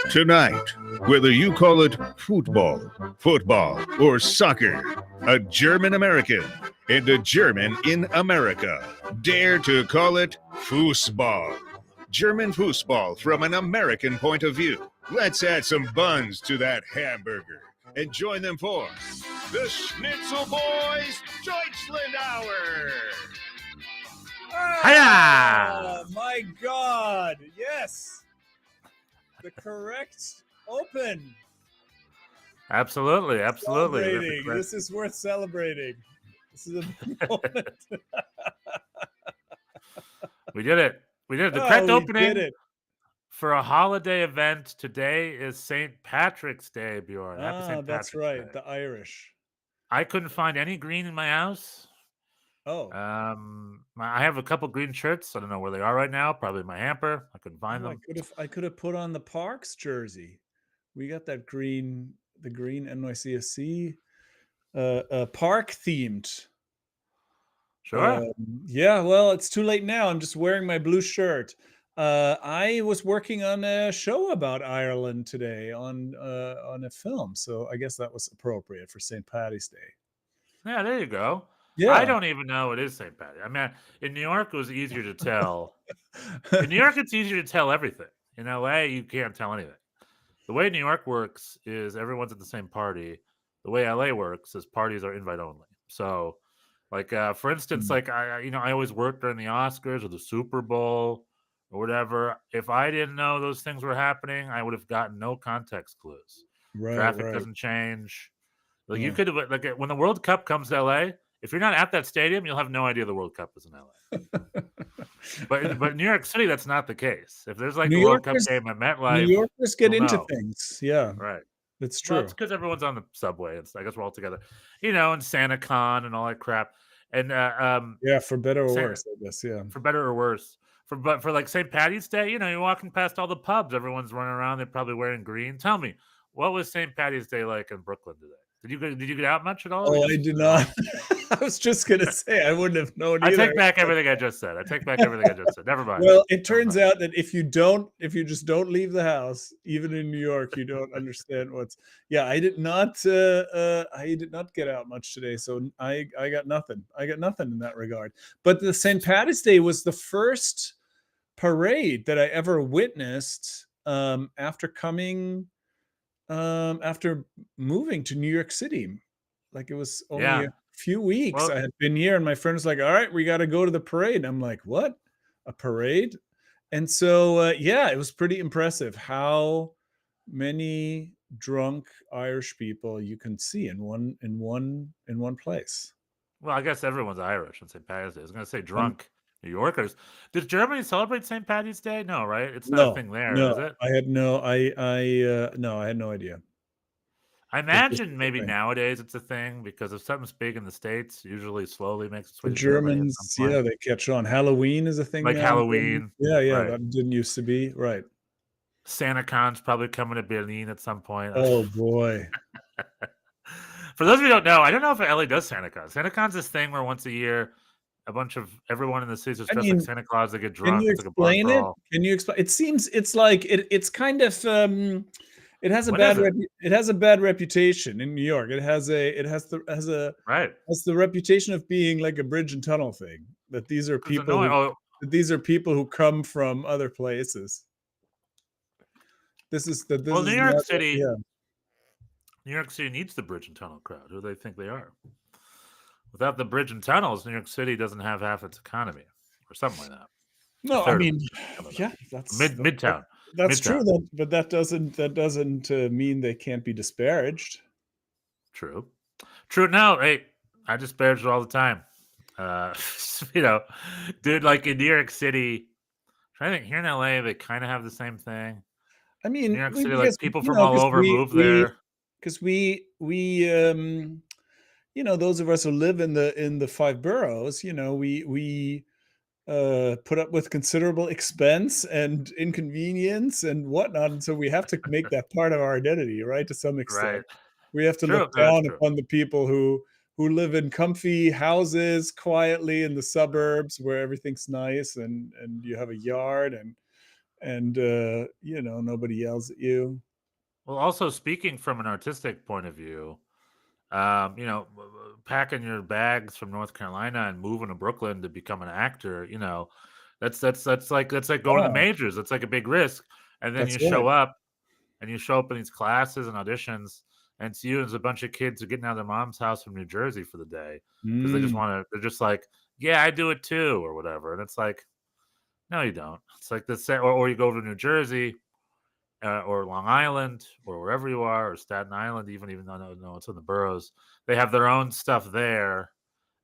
Tonight, whether you call it football, or soccer, a German American and a German in America dare to call it foosball. German foosball from an American point of view. Let's add some buns to that hamburger and join them for the Schnitzel Boys Deutschland Hour. Oh, my God. Yes. The correct open. Absolutely. Celebrating. This is worth celebrating. This is a moment. We did it. The correct opening for a holiday event today is St. Patrick's Day, Bjorn. Happy St. Patrick's that's right. Day. The Irish. I couldn't find any green in my house. Oh. I have a couple green shirts. I don't know where they are right now. Probably in my hamper. I couldn't find them. I could have put on the Parks jersey. We got that green, the green NYCFC park themed. Sure. Yeah, well, it's too late now. I'm just wearing my blue shirt. I was working on a show about Ireland today on a film, so I guess that was appropriate for St. Paddy's Day. Yeah, there you go. Yeah. I don't even know it is St. Patty. I mean, in New York, it was easier to tell. In New York, it's easier to tell everything. In LA, you can't tell anything. The way New York works is everyone's at the same party. The way LA works is parties are invite only. So, like for instance, like I always work during the Oscars or the Super Bowl or whatever. If I didn't know those things were happening, I would have gotten no context clues. Right, Traffic doesn't change. Like you could like when the World Cup comes to LA. If you're not at that stadium, you'll have no idea the World Cup is in LA. but New York City, that's not the case. If there's like the World Cup game at MetLife, New Yorkers get into things. Yeah, right. It's true. Well, it's because everyone's on the subway. I guess we're all together, and SantaCon and all that crap. And yeah, for better or worse, I guess. Yeah, for better or worse. For like St. Patty's Day, you're walking past all the pubs. Everyone's running around. They're probably wearing green. Tell me, what was St. Patty's Day like in Brooklyn today? Did you get out much at all? Oh, I did not. I was just gonna say I wouldn't have known either. I take back everything I just said. Never mind. Well, it turns out that if you just don't leave the house, even in New York, you don't understand what's. Yeah, I did not get out much today, so I got nothing. I got nothing in that regard. But the St. Patty's Day was the first parade that I ever witnessed after moving to New York City. Like it was only a few weeks I had been here, and my friend was like, all right, we got to go to the parade. And I'm like, what? A parade? And so, it was pretty impressive how many drunk Irish people you can see in one place. Well, I guess everyone's Irish on St. Patty's Day. I was going to say drunk New Yorkers. Does Germany celebrate St. Patty's Day? No, right? It's not a thing there, is it? I had no idea. I imagine maybe nowadays it's a thing because if something's big in the States, usually slowly makes its way to to Germans. Yeah, they catch on. Halloween is a thing. Like now. Halloween. Yeah, right. That didn't used to be. Right. SantaCon's probably coming to Berlin at some point. Oh, boy. For those of you who don't know, I don't know if LA does SantaCon. SantaCon's this thing where once a year, a bunch of everyone in the cities is dressed like Santa Claus. They get drunk. Can you explain it? Can you explain? It seems it's like it's kind of it has a bad reputation in New York. It has the reputation of being like a bridge and tunnel thing. That these are people who come from other places. New York City. New York City needs the bridge and tunnel crowd. Who do they think they are? Without the bridge and tunnels, New York City doesn't have half its economy, or something like that. No, I mean, that's Midtown. That's true, but that doesn't mean they can't be disparaged. True. No, hey, I disparage it all the time. Dude, like in New York City, I think here in LA they kind of have the same thing. I mean, New York City, like people from all over move there because we those of us who live in the five boroughs, we put up with considerable expense and inconvenience and whatnot, and so we have to make that part of our identity, right? To some extent, right. We have to look down upon the people who live in comfy houses quietly in the suburbs where everything's nice and you have a yard and nobody yells at you. Well, also speaking from an artistic point of view, packing your bags from North Carolina and moving to Brooklyn to become an actor, that's like going to the Yeah, majors. It's like a big risk, and then that's right. you show up in these classes and auditions, and it's you as a bunch of kids who are getting out of their mom's house from New Jersey for the day because they just Mm, want to. They're just like, yeah, I do it too, or whatever, and it's like, no, you don't. It's like the same, or you go to New Jersey or Long Island or wherever you are, or Staten Island, even though no, it's in the boroughs. They have their own stuff there,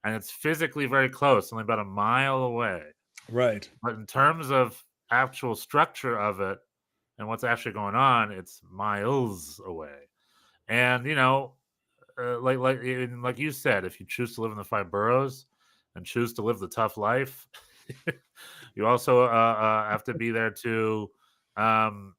and it's physically very close, only about a mile away. right. But in terms of actual structure of it and what's actually going on, it's miles away. And like you said, if you choose to live in the five boroughs and choose to live the tough life, you also have to be there to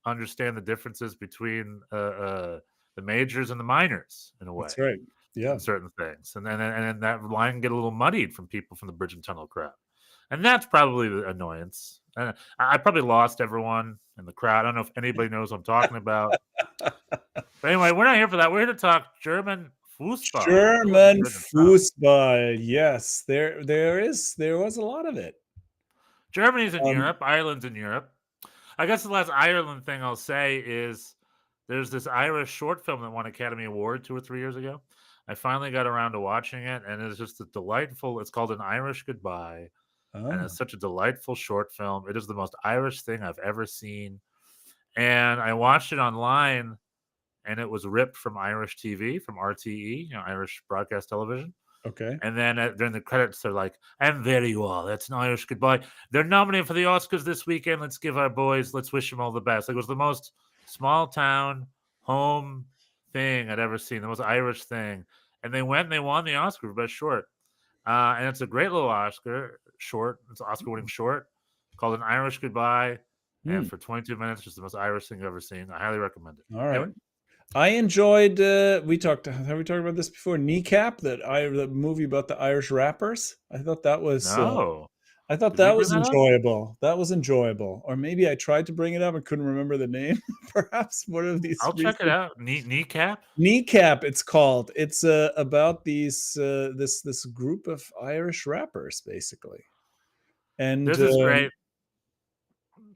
understand the differences between the majors and the minors in a way That's right. Yeah. on certain things, and then that line can get a little muddied from people from the bridge and tunnel crowd, and that's probably the annoyance. I probably lost everyone in the crowd. I don't know if anybody knows what I'm talking about. But anyway, we're not here for that. We're here to talk German football. It wasn't German good enough. Fußball. Yes, there was a lot of it. Germany's in Um, Europe. Ireland's in Europe. I guess the last Ireland thing I'll say is there's this Irish short film that won Academy Award 2 or 3 years ago. I finally got around to watching it, and it's just a delightful. It's called An Irish Goodbye, and oh, it's such a delightful short film. It is the most Irish thing I've ever seen, and I watched it online, and it was ripped from Irish TV, from RTE, Irish Broadcast Television. okay. And then during the credits, they're like, "And there you are. That's An Irish Goodbye. They're nominated for the Oscars this weekend. Let's give our boys. Let's wish them all the best." Like, it was the most small town home thing I'd ever seen. The most Irish thing. And they went and they won the Oscar for best short. And it's a great little Oscar short. It's an Oscar-winning short called An Irish Goodbye. And Hmm. for 22 minutes, just the most Irish thing I've ever seen. I highly recommend it. All Anyway, right. I enjoyed. Have we talked about this before? Kneecap, the movie about the Irish rappers. I thought that was. no. I thought Did we that bring was that up? enjoyable. That was enjoyable. Or maybe I tried to bring it up and couldn't remember the name. Perhaps one of these I'll check it recent out. Kneecap? Kneecap. It's called. It's about this group of Irish rappers, basically, and This is great.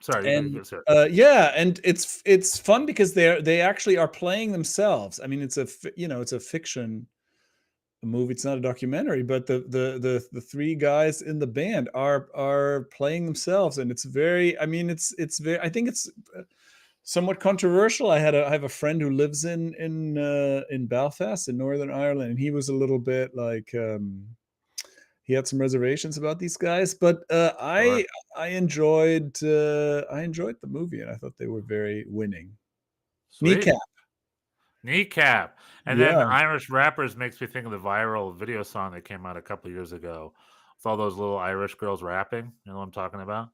Sorry, you go, sir. yeah, and it's fun because they actually are playing themselves. I mean, it's it's a fiction movie. It's not a documentary, but the three guys in the band are playing themselves, and it's very. I mean, it's very. I think it's somewhat controversial. I have a friend who lives in Belfast in Northern Ireland, and he was a little bit like. He had some reservations about these guys, but Sure. I enjoyed the movie, and I thought they were very winning. Sweet. Kneecap, Kneecap. And then yeah. Irish rappers makes me think of the viral video song that came out a couple years ago with all those little Irish girls rapping. You know what I'm talking about?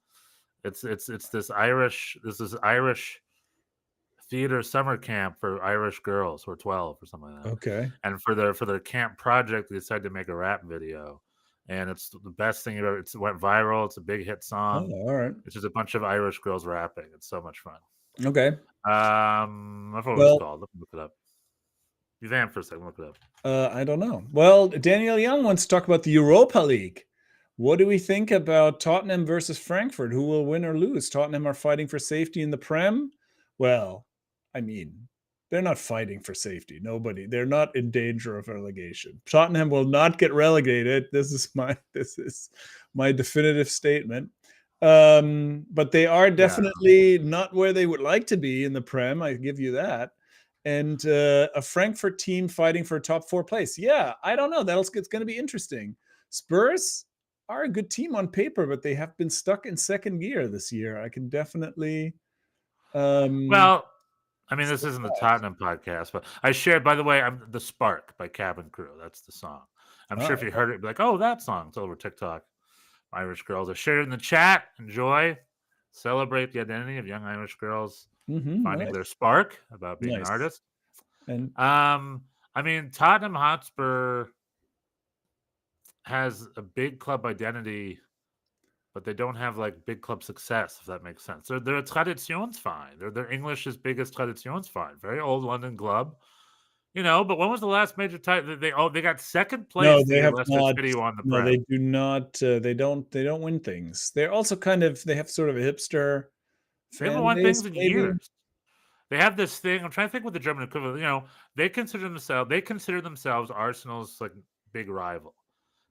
It's this Irish theater summer camp for Irish girls who are 12 or something like that. Okay. And for their camp project, they decided to make a rap video. And it's the best thing ever. It went viral. It's a big hit Oh, song. all right. It's just a bunch of Irish girls rapping. It's so much fun. Okay. I forgot what it's Well, called. Let me look it up. You vamp for a second. Look it up. I don't know. Well, Daniel Young wants to talk about the Europa League. What do we think about Tottenham versus Frankfurt? Who will win or lose? Tottenham are fighting for safety in the Prem. Well, I mean, they're not fighting for safety. Nobody. They're not in danger of relegation. Tottenham will not get relegated. This is my definitive statement. But they are Yeah. definitely not where they would like to be in the Prem. I give you that. And a Frankfurt team fighting for top 4 place. Yeah, I don't know. It's going to be interesting. Spurs are a good team on paper, but they have been stuck in second gear this year. I can definitely Well, I mean, see this isn't the that. Tottenham podcast, but I shared, by the way, I'm The Spark by Cabin Crew. That's the song. I'm sure if Oh, you heard it, you'd be like, oh, that song. It's over TikTok. Irish girls. I shared it in the chat. Enjoy. Celebrate the identity of young Irish girls finding their nice, spark about being an nice. artist. And I mean, Tottenham Hotspur has a big club identity, but they don't have like big club success, if that makes sense. They're a Traditionsverein. They're English's biggest Traditionsverein. Very old London club. But when was the last major title? They got second place No, the they year have Leicester not. City won the No, Prem. they do not. They don't win things. They're also they have sort of a hipster They haven't fan won base, things in maybe. years. They have this thing. I'm trying to think what the German equivalent. They consider themselves Arsenal's like big rival.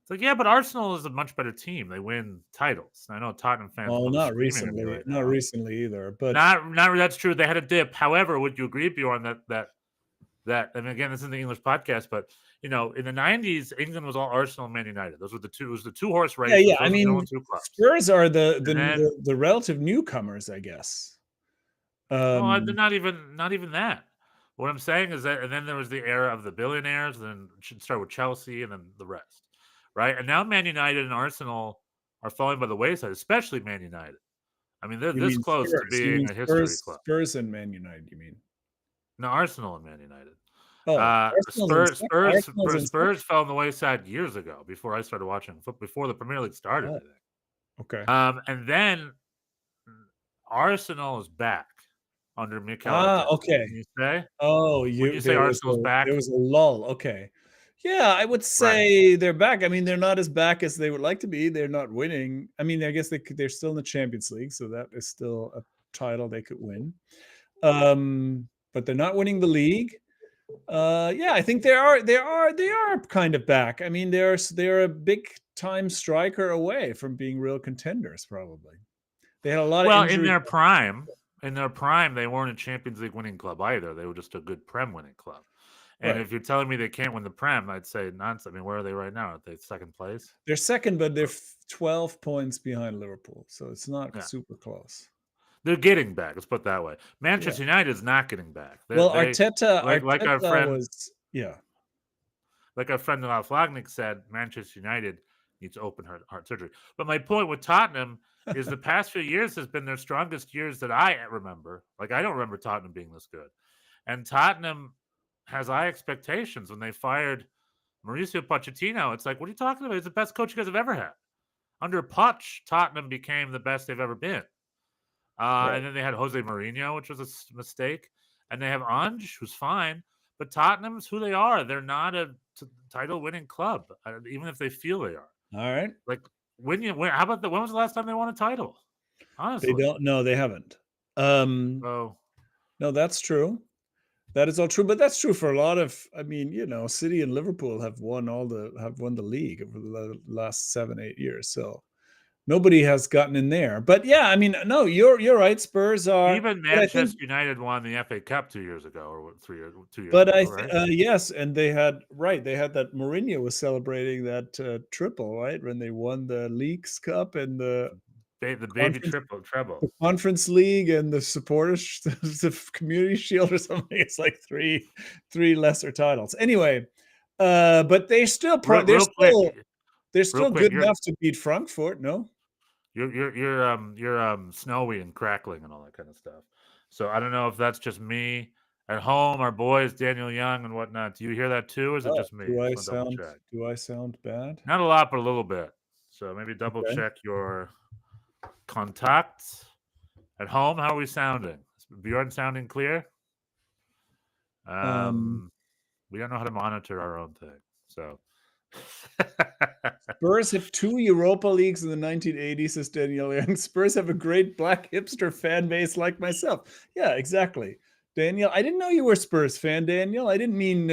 It's like, yeah, but Arsenal is a much better team. They win titles. I know Tottenham fans Well, are not screaming at me recently. right Not now. recently either. But Not that's true. They had a dip. However, would you agree, Bjorn, that and again, this is the English podcast, but in the 90s, England was all Arsenal and Man United. Those were the two. It was the two-horse race. yeah. Those I were the mean, only two clubs. Spurs are And then, the relative newcomers, I guess. well, they're not even that. What I'm saying is that, and then there was the era of the billionaires. Then it should start with Chelsea, and then the rest, right? And now Man United and Arsenal are falling by the wayside, especially Man United. I mean, they're You this mean close to Spurs? You being mean a history club. Spurs and Man United? You mean? No, Arsenal and Man United. Oh, Spurs fell on the wayside years ago before I started watching before the Premier League started. Oh, I think. Okay. And then Arsenal is back under Mikel. Okay. When you say? Oh, when you say Arsenal's back, there was a lull. Okay. Yeah, I would say they're back. I mean, they're not as back as they would like to be. They're not winning. I mean, I guess they're still in the Champions League, so that is still a title they could win. But they're not winning the league. Yeah, I think they are kind of back. I mean, they're a big time striker away from being real contenders. Probably they had a lot of injuries. in their prime, they weren't a Champions League winning club either. They were just a good Prem winning club. And if you're telling me they can't win the Prem, I'd say nonsense. I mean, where are they right now? Are they second place? They're second, but they're 12 points behind Liverpool, so it's not super close. They're getting back. Let's put it that way. Manchester United is not getting back. Arteta, like our friend was like our friend Ralph Flagnick said, Manchester United needs open heart surgery. But my point with Tottenham is the past few years has been their strongest years that I remember. Like, I don't remember Tottenham being this good. And Tottenham has high expectations. When they fired Mauricio Pochettino, it's like, what are you talking about? He's the best coach you guys have ever had. Under Poch, Tottenham became the best they've ever been. And then they had Jose Mourinho, which was a mistake. And they have Ange, who's fine. But Tottenham's who they are. They're not a title-winning club, even if they feel they are. All right. Like, when was the last time they won a title? Honestly. They don't. No, they haven't. No, that's true. That is all true. But that's true for a lot of, I mean, City and Liverpool have won the league over the last 7-8 years. So nobody has gotten in there. But yeah, I mean, no, you're right. Spurs are. Even Manchester United won the FA Cup 2 years ago, or 2 years but ago. Right? Yes, and they had that Mourinho was celebrating that triple, right, when they won the Leagues Cup and the baby treble, the Conference League and the Supporters, the Community Shield or something. It's like three lesser titles. Anyway, but they're still good enough to beat Frankfurt. No. You're snowy and crackling and all that kind of stuff. So I don't know if that's just me at home, our boys Daniel Young and whatnot. Do you hear that too, or is it just me? Do I sound bad? Not a lot, but a little bit. So maybe double check your contacts at home. How are we sounding? Is Bjorn sounding clear? We don't know how to monitor our own thing, so. Spurs have 2 Europa Leagues in the 1980s, says Daniel Young. Spurs have a great black hipster fan base like myself. Yeah, exactly. Daniel, I didn't know you were a Spurs fan, Daniel. I didn't mean,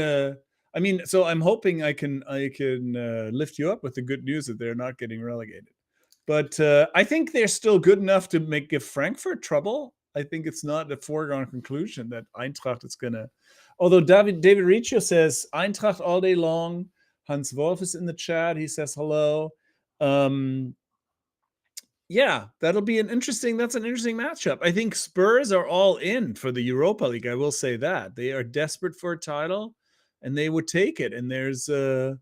so I'm hoping I can lift you up with the good news that they're not getting relegated. But I think they're still good enough to give Frankfurt trouble. I think it's not a foregone conclusion that Eintracht is going to, although David Riccio says Eintracht all day long. Hans Wolf is in the chat. He says hello. Yeah, that's an interesting matchup. I think Spurs are all in for the Europa League. I will say that. They are desperate for a title, and they would take it. And there's not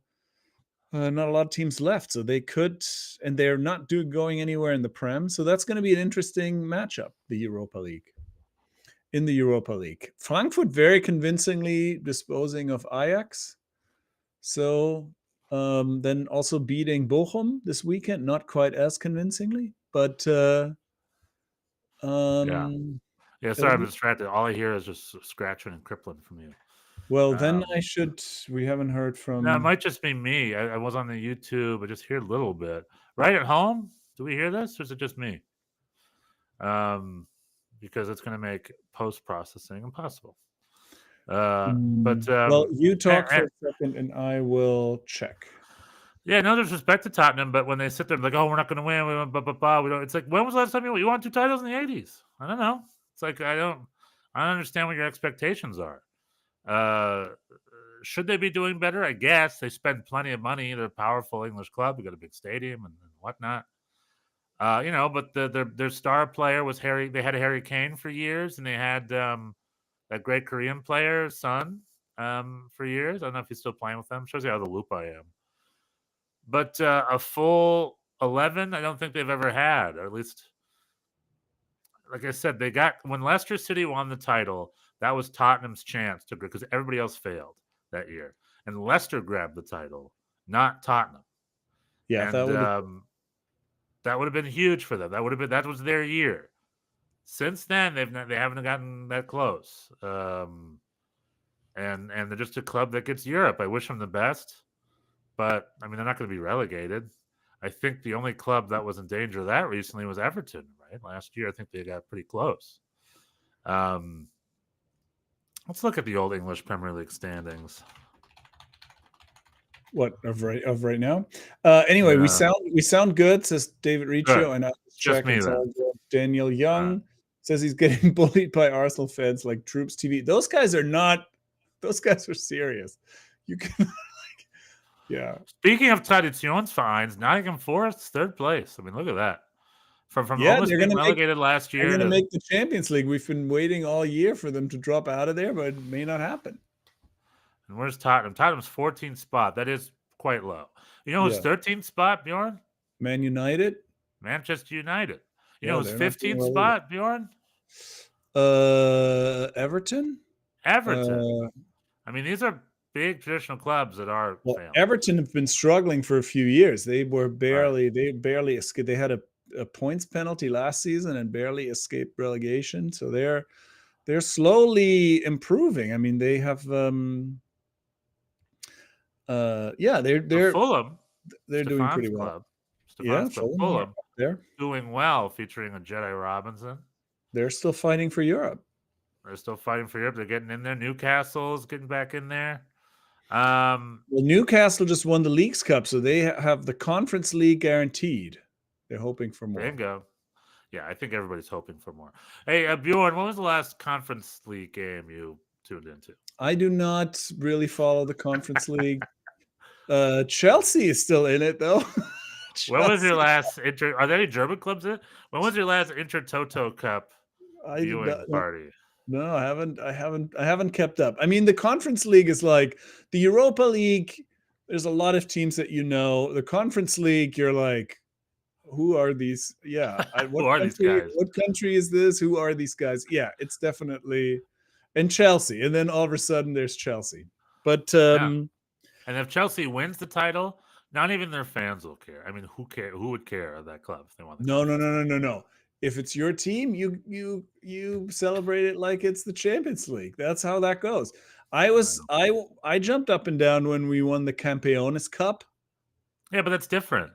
a lot of teams left, so they could, and they're not going anywhere in the Prem. So that's going to be an interesting matchup, the Europa League. In the Europa League. Frankfurt very convincingly disposing of Ajax. So then also beating Bochum this weekend, not quite as convincingly. but Yeah. at Sorry, I'm least, distracted. All I hear is just scratching and crippling from you. well, then Um, we haven't heard No, it from. might just be me. I was on the YouTube. I just hear a little bit. Right at home, do we hear this, or is it just me? Because it's going to make post processing impossible. Well, you talk for and, a second, and I will check. yeah, no disrespect to Tottenham, but when they sit there like, "Oh, we're not going to win," we don't. It's like, when was the last time you won 2 titles in the '80s? I don't know. It's like I don't understand what your expectations are. Should they be doing better? I guess they spend plenty of money. They're a powerful English club. They got a big stadium and whatnot. But their star player was Harry. They had Harry Kane for years, and they had that great Korean player, Son, for years. I don't know if he's still playing with them. Shows you how the loop I am. But a full 11, I don't think they've ever had, or at least, like I said, they got when Leicester City won the title. That was Tottenham's chance to, because everybody else failed that year, and Leicester grabbed the title, not Tottenham. Yeah, And that would have been huge for them. That was their year. Since then, they haven't gotten that close. And they're just a club that gets Europe. I wish them the best, but I mean, they're not going to be relegated. I think the only club that was in danger of that recently was Everton. Right, last year I think they got pretty close. Let's look at the old English Premier League standings. What of right now? Anyway, we sound good, says David Riccio, and I just me then. Daniel Young says he's getting bullied by Arsenal fans like Troops TV. Those guys are not. Those guys are serious. You can, yeah. Speaking of Traditionsvereins, Nottingham Forest, 3rd place. I mean, look at that. From almost being relegated last year. They're going to make the Champions League. We've been waiting all year for them to drop out of there, but it may not happen. And where's Tottenham? Tottenham's 14th spot. That is quite low. You know who's 13th spot, Bjorn? Man United. Manchester United. You know who's 15th spot, Bjorn? Everton. Everton. I mean, these are big traditional clubs that are failing. Everton have been struggling for a few years. They barely escaped. They had a points penalty last season and barely escaped relegation. So they're slowly improving. I mean, they have they're Fulham. They're doing pretty well. Fulham. They're doing well, featuring a Jedi Robinson. They're still fighting for Europe. They're getting in there. Newcastle's getting back in there. Well, Newcastle just won the Leagues Cup, so they have the Conference League guaranteed. They're hoping for more. Bingo. Yeah, I think everybody's hoping for more. Hey, Bjorn, when was the last Conference League game you tuned into? I do not really follow the Conference League. Chelsea is still in it, though. When was your last Are there any German clubs in it? When was your last Toto Cup viewing party? No, I haven't kept up. I mean, the Conference League is like the Europa League. There's a lot of teams that you know. The Conference League, you're like, who are these? Yeah. These guys? What country is this? Who are these guys? Yeah, it's definitely. And Chelsea. And then all of a sudden there's Chelsea. But and if Chelsea wins the title, not even their fans will care. I mean, who would care of that club if they won the title? No. If it's your team, you celebrate it like it's the Champions League. That's how that goes. I jumped up and down when we won the Campeones Cup. Yeah, but that's different.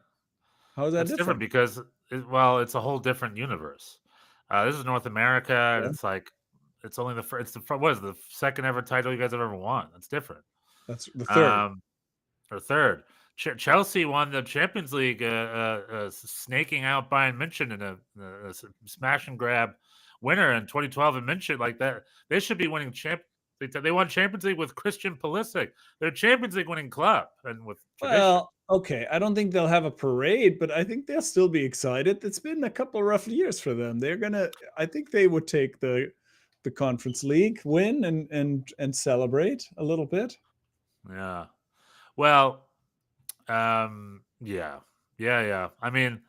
How is that different? Because it's a whole different universe. This is North America, and it's like it's only the second ever title you guys have ever won. That's different. That's the third. Or third. Chelsea won the Champions League, snaking out Bayern München in a smash and grab winner in 2012 in München. Like that, they should be winning They won Champions League with Christian Pulisic. They're a Champions League winning club, and with tradition. Well, okay, I don't think they'll have a parade, but I think they'll still be excited. It's been a couple of rough years for them. I think they would take the Conference League win and celebrate a little bit. Yeah. Well. Yeah. I mean,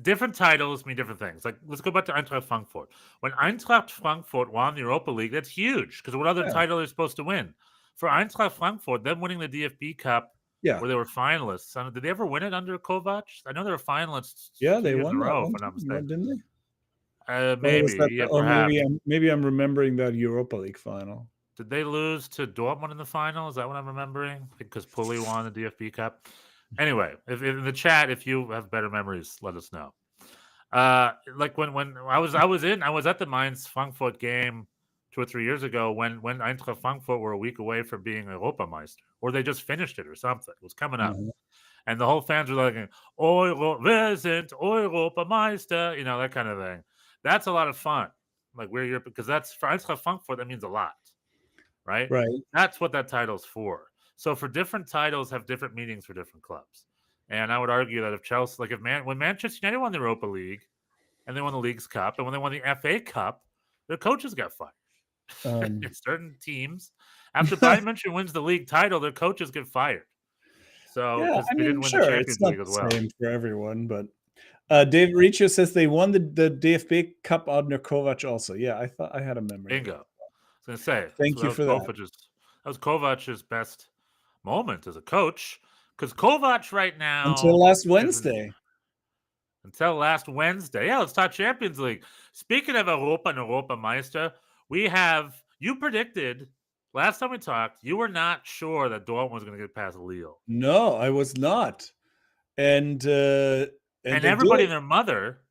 different titles mean different things. Like, let's go back to Eintracht Frankfurt. When Eintracht Frankfurt won the Europa League, that's huge because what other title are they supposed to win? For Eintracht Frankfurt, them winning the DFB Cup Yeah. where they were finalists. Did they ever win it under Kovac? I know they were finalists Yeah, 2 they years in won a that row, if one I'm not time, mistaken. didn't they? Or was Maybe, that yeah, or perhaps. maybe I'm remembering that Europa League final. Did they lose to Dortmund in the final? Is that what I'm remembering? Because Pulley won the DFB Cup. Anyway, if in the chat, if you have better memories, let us know. Like when I was at the Mainz Frankfurt game 2 or 3 years ago when Eintracht Frankfurt were a week away from being Europameister, or they just finished it or something. It was coming up, and the whole fans were like, wir sind Europameister," that kind of thing. That's a lot of fun. Like because that's for Eintracht Frankfurt, that means a lot, right? Right. That's what that title's for. So for different titles have different meanings for different clubs. And I would argue that if Chelsea, like when Manchester United won the Europa League and they won the League's Cup, and when they won the FA Cup, their coaches got fired. Certain teams, after Bayern Munich wins the league title, their coaches get fired. So yeah, because I they mean, didn't win the sure, Champions it's not League as the well. same for everyone, but David Riccio says they won the DFB Cup under Kovac also. Yeah, I thought I had a memory. Bingo. I was going to say. Thank you for that. That was Kovac's best moment as a coach, because Kovac right now until last Wednesday. Yeah, let's talk Champions League. Speaking of Europa and Europameister, you predicted last time we talked, you were not sure that Dortmund was going to get past Lille. No, I was not. And everybody and their mother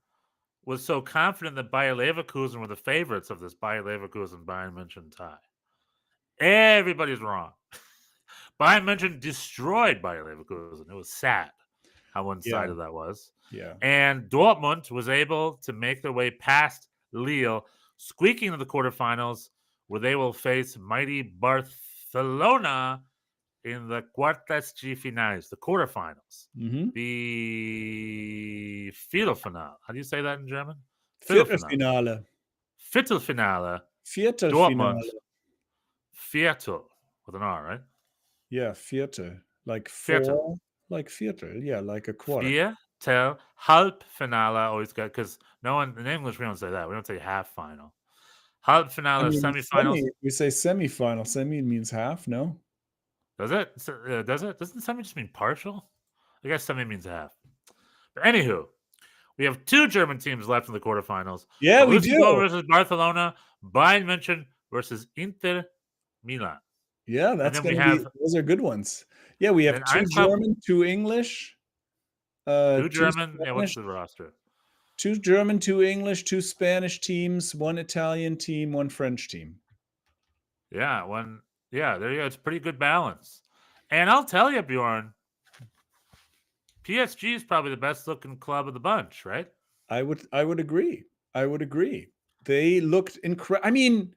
was so confident that Bayer Leverkusen were the favorites of this Bayer Leverkusen Bayern München tie. Everybody's wrong. Bayern München destroyed Bayer Leverkusen. It was sad how one-sided that was. Yeah. And Dortmund was able to make their way past Lille, squeaking into the quarterfinals, where they will face mighty Barcelona in the quartas de finales, the quarterfinals. The Viertelfinale. How do you say that in German? Viertelfinale. Viertelfinale. Viertelfinale. Viertel with an R, right? Yeah, Viertel. Like four. Like Viertel. Yeah, like a quarter. Viertel. Halbfinale always got, because no one in English we don't say that. We don't say half final. Halbfinale, semifinals. We say semifinal. Semi means half, no? Does it? Does it? Doesn't semi just mean partial? I guess semi means half. But anywho, we have 2 German teams left in the quarterfinals. Yeah, we do. Versus Barcelona, Bayern München versus Inter Milan. Yeah, that's going to be. Those are good ones. Yeah, we have 2 German, 2 English. 2 German. Yeah, what's the roster? 2 German, 2 English, 2 Spanish teams, 1 Italian team, 1 French team. Yeah, there you go. It's a pretty good balance. And I'll tell you, Bjorn, PSG is probably the best looking club of the bunch, right? I would agree. They looked incredible. I mean,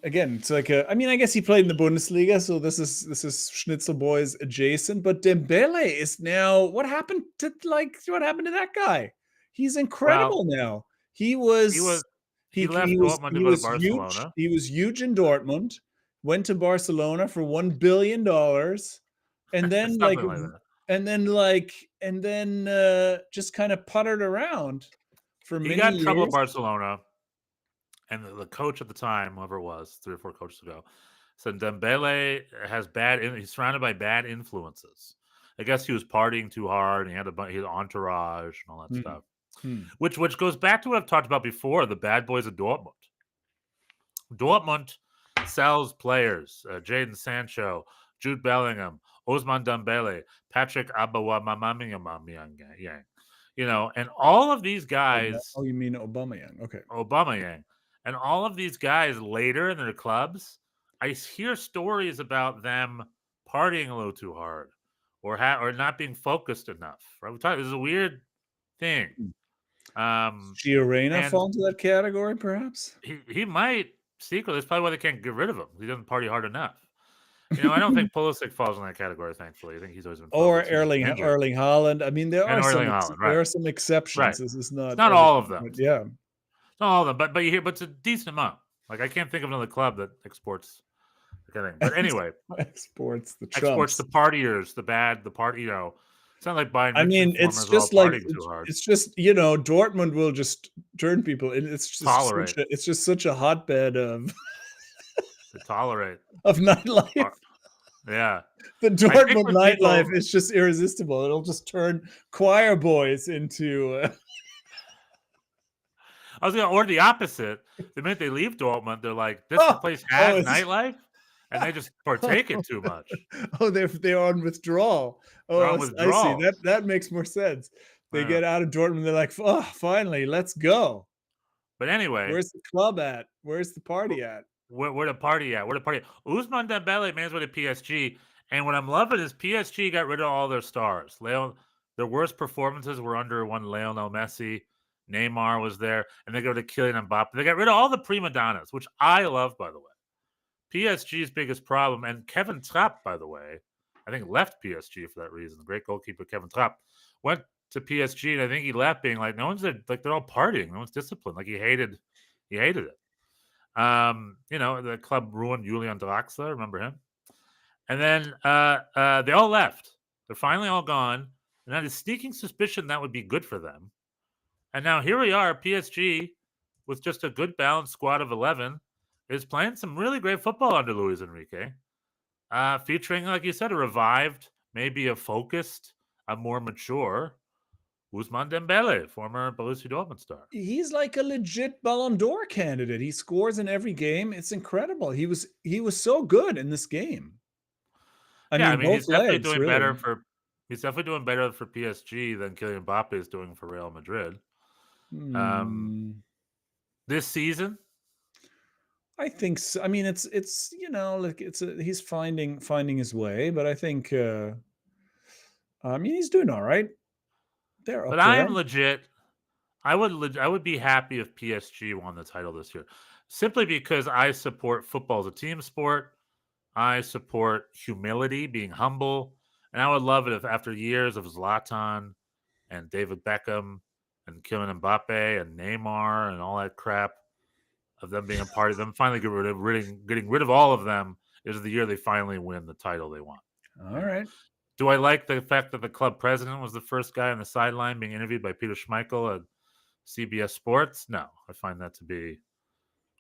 again, it's like I guess he played in the Bundesliga, so this is Schnitzel Boys adjacent. But Dembele is now. What happened to that guy? He's incredible now. He left Dortmund to go to Barcelona. He was huge in Dortmund. Went to Barcelona for $1 billion, and then just kind of puttered around for many years. He got in trouble at Barcelona. And the coach at the time, whoever it was, 3 or 4 coaches ago, said Dembele he's surrounded by bad influences. I guess he was partying too hard, and he had his entourage and all that stuff. Which goes back to what I've talked about before, the bad boys of Dortmund. Dortmund sells players, Jadon Sancho, Jude Bellingham, Ousmane Dembele, Patrick Aubameyang, and all of these guys. Oh, you mean Aubameyang? Okay. Aubameyang. And all of these guys later in their clubs, I hear stories about them partying a little too hard or not being focused enough. Right? This is a weird thing. Giorena fall into that category, perhaps? He might secretly. That's probably why they can't get rid of him. He doesn't party hard enough. I don't think Pulisic falls in that category, thankfully. I think he's always been focused. Or Erling Haaland. I mean, there are some exceptions. Right. This is not all of them. But yeah. Not all of them, but it's a decent amount. Like, I can't think of another club that exports the kind of thing. But anyway, exports the partiers, the party. It's not like Bayern. I mean, it's just like Dortmund will just turn people. It's just tolerate. It's just such a hotbed of to tolerate of nightlife. Yeah. The I think Dortmund when nightlife people is just irresistible. It'll just turn choir boys into. I was gonna or the opposite. The minute they leave Dortmund, they're like, "This Oh, place oh, has it's nightlife," and they just partake it too much. oh, they're on withdrawal. They're Oh, on I see. withdrawals. That makes more sense. They Yeah. get out of Dortmund. They're like, oh, finally, let's go. But anyway, Where's the club at? Where's the party at? where the party at? Where the party at? Ousmane Dembele made his way to PSG, and what I'm loving is PSG got rid of all their stars. Their worst performances were under one Lionel Messi. Neymar was there, and they go to Kylian Mbappe. They got rid of all the prima donnas, which I love, by the way. PSG's biggest problem, and Kevin Trapp, by the way, I think left PSG for that reason. The great goalkeeper Kevin Trapp went to PSG, and I think he left being like, no one's there, like they're all partying, no one's disciplined. Like he hated it. The club ruined Julian Draxler, remember him? And then they all left. They're finally all gone, and I had a sneaking suspicion that would be good for them. And now here we are, PSG, with just a good balanced squad of 11, is playing some really great football under Luis Enrique, featuring, like you said, a revived, maybe a focused, a more mature Ousmane Dembele, former Borussia Dortmund star. He's like a legit Ballon d'Or candidate. He scores in every game. It's incredible. He was so good in this game. I mean, he's definitely legs, doing really. better for. He's definitely doing better for PSG than Kylian Mbappe is doing for Real Madrid. This season, I think so. I mean, it's like he's finding his way, but I think he's doing all right. They're up but I there. am legit. I would be happy if PSG won the title this year, simply because I support football as a team sport. I support humility, being humble, and I would love it if after years of Zlatan and David Beckham and Kylian Mbappe and Neymar and all that crap of them being a part of them, finally getting rid of all of them is the year they finally win the title they want. All right. Do I like the fact that the club president was the first guy on the sideline being interviewed by Peter Schmeichel at CBS Sports? No, I find that to be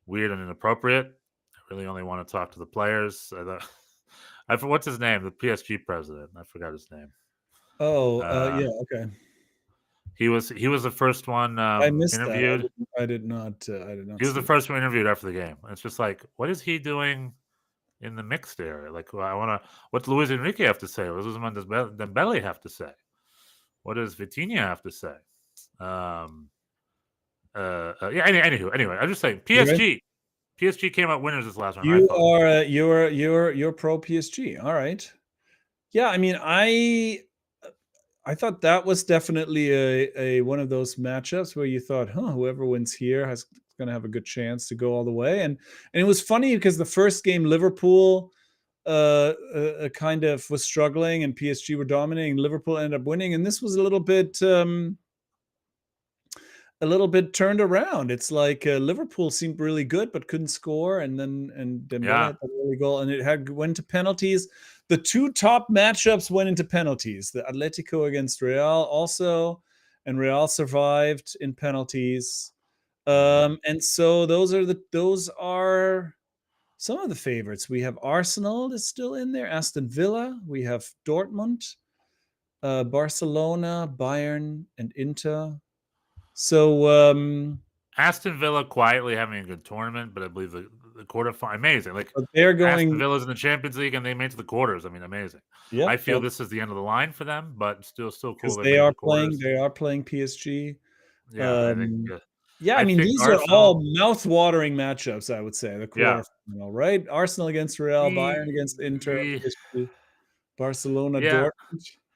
weird and inappropriate. I really only want to talk to the players. What's his name? The PSG president. I forgot his name. Oh, yeah. Okay. He was the first one I missed interviewed. that. I did not. He was the first one interviewed after the game. And it's just like, what is he doing in the mixed area? Like, what Luis Enrique have to say? What does Ousmane Dembele have to say? What does Vitinha have to say? Anyway, I'm just saying, PSG. PSG came out winners this last round. You're pro PSG. All right. Yeah, I mean, I thought that was definitely a one of those matchups where you thought, whoever wins here is going to have a good chance to go all the way. And it was funny because the first game Liverpool kind of was struggling and PSG were dominating. Liverpool ended up winning, and this was a little bit turned around. It's like Liverpool seemed really good but couldn't score, and Dembele had that early goal, and it went to penalties. The two top matchups went into penalties. The Atletico against Real also, and Real survived in penalties. And so those are some of the favorites. We have Arsenal is still in there, Aston Villa. We have Dortmund, Barcelona, Bayern, and Inter. So Aston Villa quietly having a good tournament, but I believe the quarterfinal amazing. Like they're going. Aston Villa's in the Champions League and they made it to the quarters. I mean, amazing. Yeah, I feel this is the end of the line for them, but still cool. They are playing PSG. Yeah, I think. Yeah, I mean, these are all mouth-watering matchups, I would say, the quarterfinal, right? Arsenal against Real, Bayern against Inter, PSG, Barcelona, Dortmund.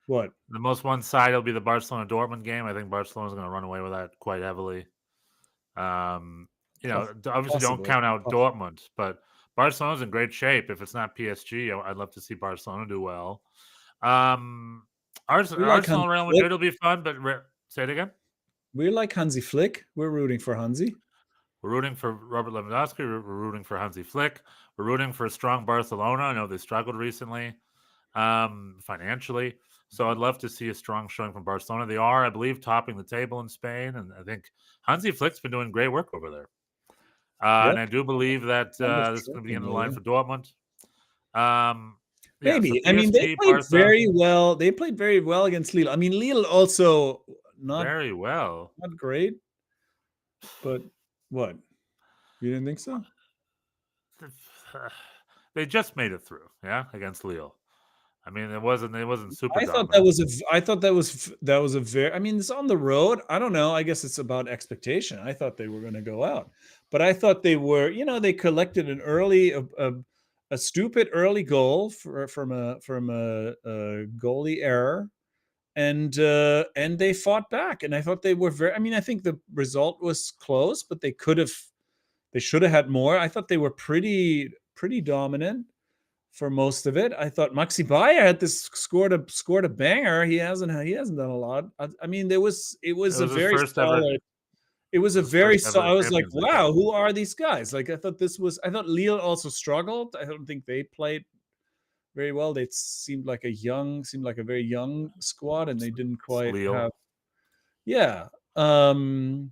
What? The most one-sided will be the Barcelona-Dortmund game. I think Barcelona's going to run away with that quite heavily. Obviously don't count out Dortmund, but Barcelona's in great shape. If it's not PSG, I'd love to see Barcelona do well. Arsenal, Real Madrid will be fun, but say it again. We're like Hansi Flick. We're rooting for Hansi. We're rooting for Robert Lewandowski. We're rooting for Hansi Flick. We're rooting for a strong Barcelona. I know they struggled recently financially. So I'd love to see a strong showing from Barcelona. They are, I believe, topping the table in Spain. And I think Hansi Flick's been doing great work over there. And I do believe that this is going to be in the line for Dortmund. Maybe. I mean, PSG, Barca, they played very well against Lille. I mean, Lille also not very well. not great, but what? You didn't think so? They just made it through, yeah, against Lille. I mean, it wasn't super I thought that dominant. was a very. I mean, it's on the road. I don't know. I guess it's about expectation. I thought they were going to go out, but I thought they were. They collected an early a stupid early goal from a goalie error, and they fought back. And I thought they were very. I mean, I think the result was close, but they should have had more. I thought they were pretty dominant for most of it. I thought Maxi Bayer had scored a banger. He hasn't done a lot. I mean, it was It a was his very first ever. solid. It was It a was his very first ever solid. I was like, Champions League wow, goal. who are these guys? Like, I thought Lille also struggled. I don't think they played very well. They seemed like a very young squad, and they didn't It's quite Lille. have. Yeah. Um,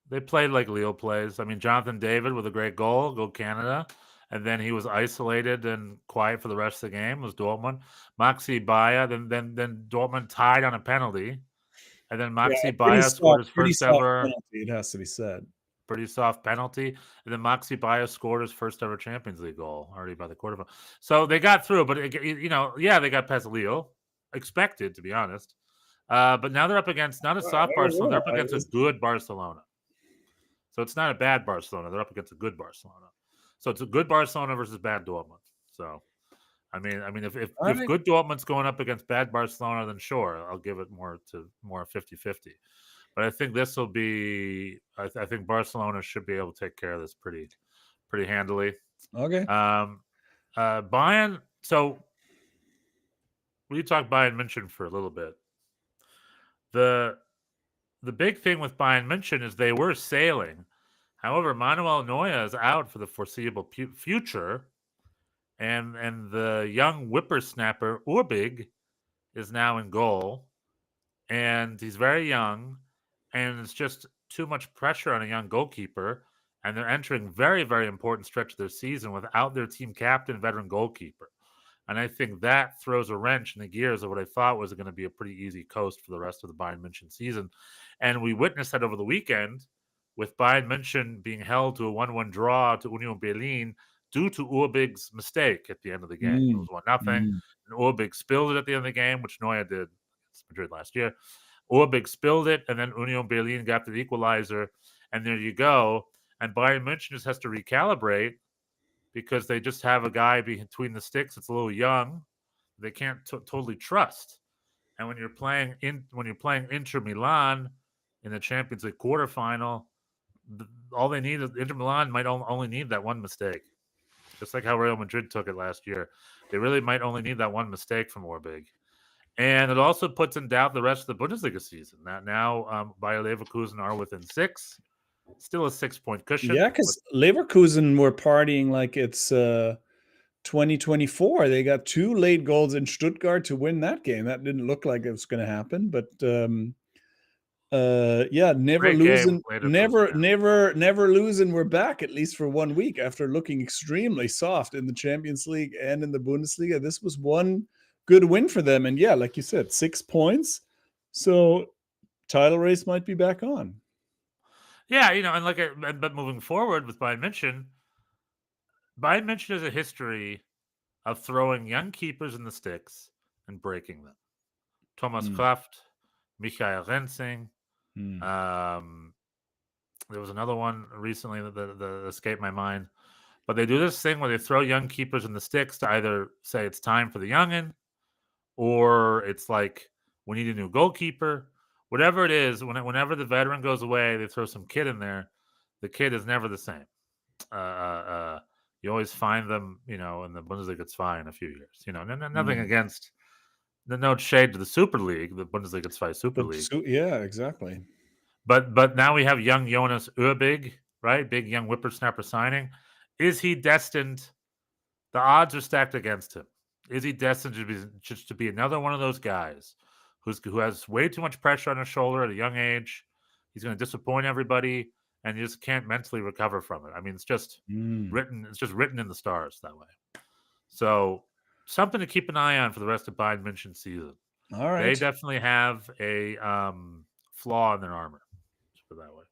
They played like Lille plays. I mean, Jonathan David with a great goal, go Canada. And then he was isolated and quiet for the rest of the game. Was Dortmund. Maxi Bayer, then Dortmund tied on a penalty. And then yeah, Maxi pretty Bayer scored his pretty first soft ever penalty. It has to be said. pretty soft penalty. And then Maxi Bayer scored his first ever Champions League goal already by the quarterfinal. So they got through, but they got past Lille. Expected, to be honest. But now they're up against not a soft Barcelona, they're up against a good Barcelona. So it's not a bad Barcelona. They're up against a good Barcelona. So it's a good Barcelona versus bad Dortmund. So, I mean, if good Dortmund's going up against bad Barcelona, then sure, I'll give it more 50-50. But I think this will be. I think Barcelona should be able to take care of this pretty handily. Okay. Bayern. So we talked Bayern München for a little bit. The big thing with Bayern München is they were sailing. However, Manuel Neuer is out for the foreseeable future, and the young whippersnapper UrBIG is now in goal, and he's very young, and it's just too much pressure on a young goalkeeper, and they're entering very, very important stretch of their season without their team captain, veteran goalkeeper. And I think that throws a wrench in the gears of what I thought was going to be a pretty easy coast for the rest of the Bayern München season. And we witnessed that over the weekend with Bayern München being held to a 1-1 draw to Union Berlin due to UrBIG's mistake at the end of the game. It was 1-0, and UrBIG spilled it at the end of the game, which Neuer did against Madrid last year. UrBIG spilled it, and then Union Berlin got the equalizer, and there you go. And Bayern München just has to recalibrate because they just have a guy between the sticks. It's a little young. They can't totally trust. And when you're playing Inter Milan in the Champions League quarterfinal, all they need is Inter Milan might only need that one mistake, just like how Real Madrid took it last year. They really might only need that one mistake from UrBIG. And it also puts in doubt the rest of the Bundesliga season. Now Bayer Leverkusen are within 6. Still a 6-point cushion. Yeah, because Leverkusen were partying like it's 2024. They got 2 late goals in Stuttgart to win that game. That didn't look like it was going to happen, but never losing. We're back at least for 1 week after looking extremely soft in the Champions League and in the Bundesliga. This was one good win for them, and yeah, like you said, 6 points. So title race might be back on. Yeah, but moving forward with Bayern München has a history of throwing young keepers in the sticks and breaking them. Thomas Kraft, Michael Rensing. There was another one recently that escaped my mind. But they do this thing where they throw young keepers in the sticks to either say it's time for the youngin', or it's like we need a new goalkeeper. Whatever it is, whenever the veteran goes away, they throw some kid in there. The kid is never the same. You always find them, in the Bundesliga, it's fine in a few years. Nothing against, no shade to the Super League, the Bundesliga, it's fine Super League. Yeah, exactly. But now we have young Jonas UrBIG, right? Big young whippersnapper signing. Is he destined? The odds are stacked against him. Is he destined to be another one of those guys who has way too much pressure on his shoulder at a young age? He's going to disappoint everybody, and you just can't mentally recover from it. I mean, it's just written. It's just written in the stars that way. So something to keep an eye on for the rest of Bayern München season. All right. They definitely have a flaw in their armor. Let's put it that way.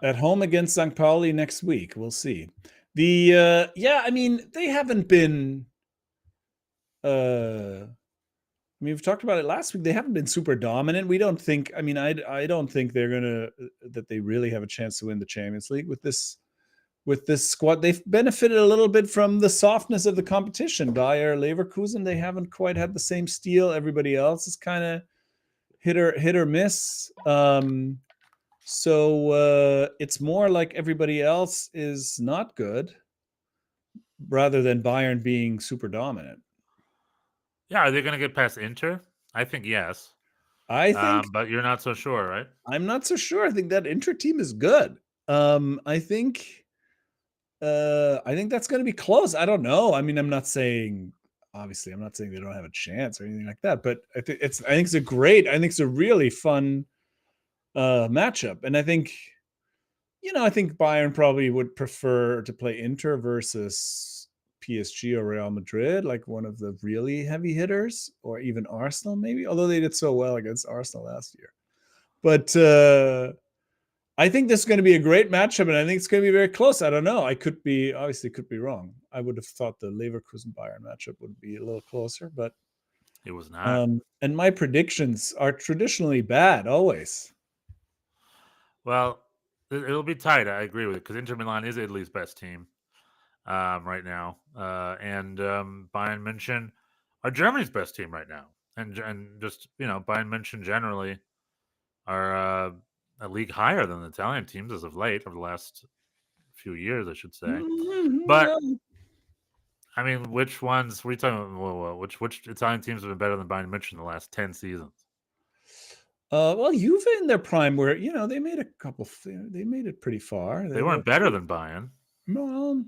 At home against St. Pauli next week. We'll see. I mean, they haven't been. I mean, we've talked about it last week. They haven't been super dominant. We don't think. I mean, I don't think they're gonna that they really have a chance to win the Champions League with this squad. They've benefited a little bit from the softness of the competition. Bayer Leverkusen, they haven't quite had the same steel. Everybody else is kind of hit or miss. So it's more like everybody else is not good rather than Bayern being super dominant. Yeah, are they going to get past Inter? I think yes. I think, but you're not so sure, right? I'm not so sure. I think that Inter team is good. I think that's going to be close. I don't know. I mean, I'm not saying they don't have a chance or anything like that, but I think it's a really fun matchup, and I think Bayern probably would prefer to play Inter versus PSG or Real Madrid, like one of the really heavy hitters, or even Arsenal maybe, although they did so well against Arsenal last year. But I think this is going to be a great matchup, and I think it's going to be very close. I don't know. I could be wrong. I would have thought the Leverkusen Bayern matchup would be a little closer, but it was not. And my predictions are traditionally bad, always. Well, it'll be tight. I agree with it because Inter Milan is Italy's best team right now, and Bayern München are Germany's best team right now, and just Bayern München generally are a league higher than the Italian teams as of late, over the last few years, I should say. Mm-hmm. But I mean, which ones? What are you talking about? Which Italian teams have been better than Bayern München in the last 10 seasons? Well, Juve in their prime, where they made a couple. They made it pretty far. They weren't better than Bayern. Well,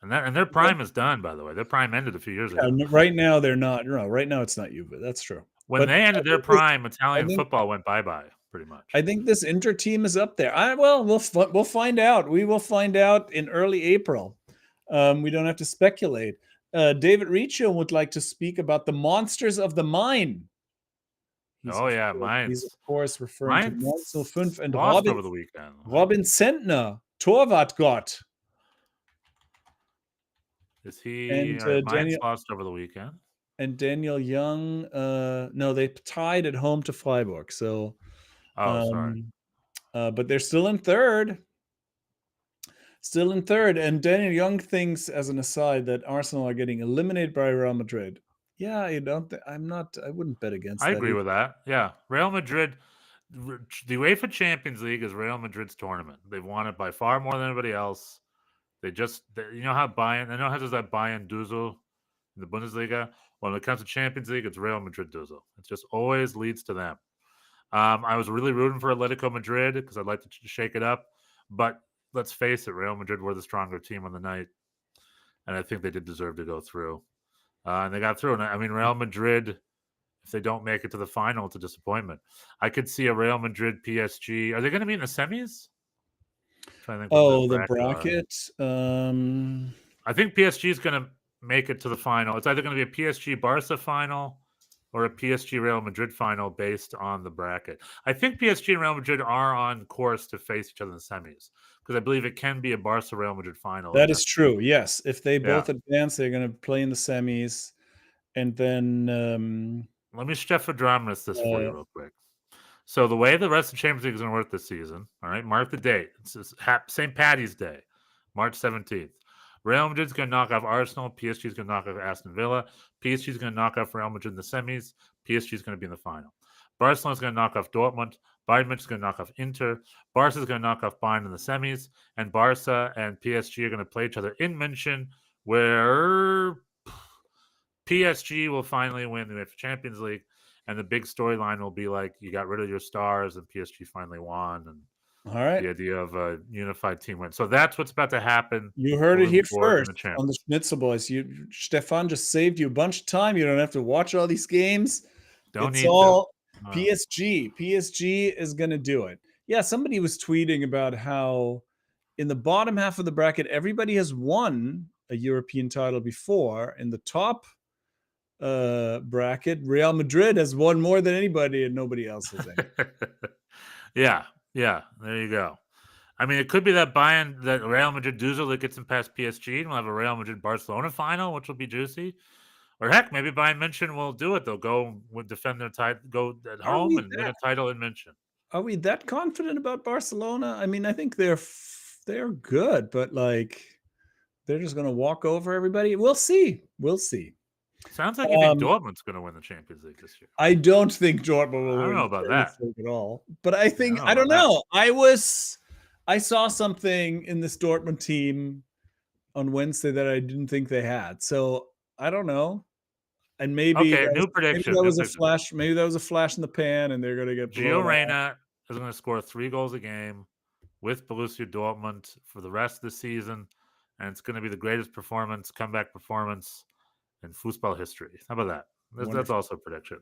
and their prime is done. By the way, their prime ended a few years ago. Right now, they're not. No, right now it's not Juve. That's true. When they ended their prime, Italian football went bye-bye, pretty much. I think this Inter team is up there. We'll find out. We will find out in early April. We don't have to speculate. David Riccio would like to speak about the monsters of the mine. Mainz. He's of course referring to Mainz 05 and Robin over the weekend. Robin Zentner, Torwartgott. Is he? And Mainz lost over the weekend. And Daniel Young, no, they tied at home to Freiburg. So, sorry. But they're still in third. And Daniel Young thinks, as an aside, that Arsenal are getting eliminated by Real Madrid. Yeah, I wouldn't bet against that. I agree with that. Yeah. Real Madrid, the UEFA Champions League is Real Madrid's tournament. They've won it by far more than anybody else. How Bayern, how does that Bayern Dusel in the Bundesliga? When it comes to Champions League, it's Real Madrid Dusel. It just always leads to them. I was really rooting for Atletico Madrid because I'd like to shake it up. But let's face it, Real Madrid were the stronger team on the night. And I think they did deserve to go through. And they got through. And I mean, Real Madrid, if they don't make it to the final, it's a disappointment. I could see a Real Madrid PSG. Are they going to be in the semis? The bracket. I think PSG is going to make it to the final. It's either going to be a PSG Barca final or a PSG Real Madrid final based on the bracket. I think PSG and Real Madrid are on course to face each other in the semis because I believe it can be a Barca Real Madrid final. That is true. Yes, if they both advance, they're going to play in the semis, and then let me Stephadramas this for you real quick. So the way the rest of the Champions League is going to work this season, all right, mark the date. It's St. Patty's Day, March 17th. Real Madrid's going to knock off Arsenal. PSG is going to knock off Aston Villa. PSG is going to knock off Real Madrid in the semis. PSG is going to be in the final. Barcelona is going to knock off Dortmund. Bayern Munich is going to knock off Inter. Barca is going to knock off Bayern in the semis. And Barca and PSG are going to play each other in München, where PSG will finally win the UEFA Champions League. And the big storyline will be like, you got rid of your stars and PSG finally won. And all right, the idea of a unified team win. So that's what's about to happen. You heard it here first on the Schnitzel Boys. Stefan just saved you a bunch of time. You don't have to watch all these games. It's all PSG. PSG is going to do it. Yeah, somebody was tweeting about how in the bottom half of the bracket, everybody has won a European title before. In the top bracket, Real Madrid has won more than anybody, and nobody else has any. Yeah, there you go. I mean, it could be that Real Madrid Duzil that gets him past PSG, and we'll have a Real Madrid Barcelona final, which will be juicy. Or heck, maybe Bayern München will do it. They'll go defend their title, go at home and win a title in München. Are we that confident about Barcelona? I mean, I think they're good, but like they're just going to walk over everybody. We'll see. Sounds like you think Dortmund's going to win the Champions League this year. I don't think Dortmund will win. I don't know about that at all. But I think I don't know. I saw something in this Dortmund team on Wednesday that I didn't think they had. So I don't know. And maybe new prediction. Maybe that was a flash. Maybe that was a flash in the pan, and they're going to get. Gio Reyna is going to score 3 goals a game with Borussia Dortmund for the rest of the season, and it's going to be the greatest comeback performance in football history. How about that? That's also a prediction.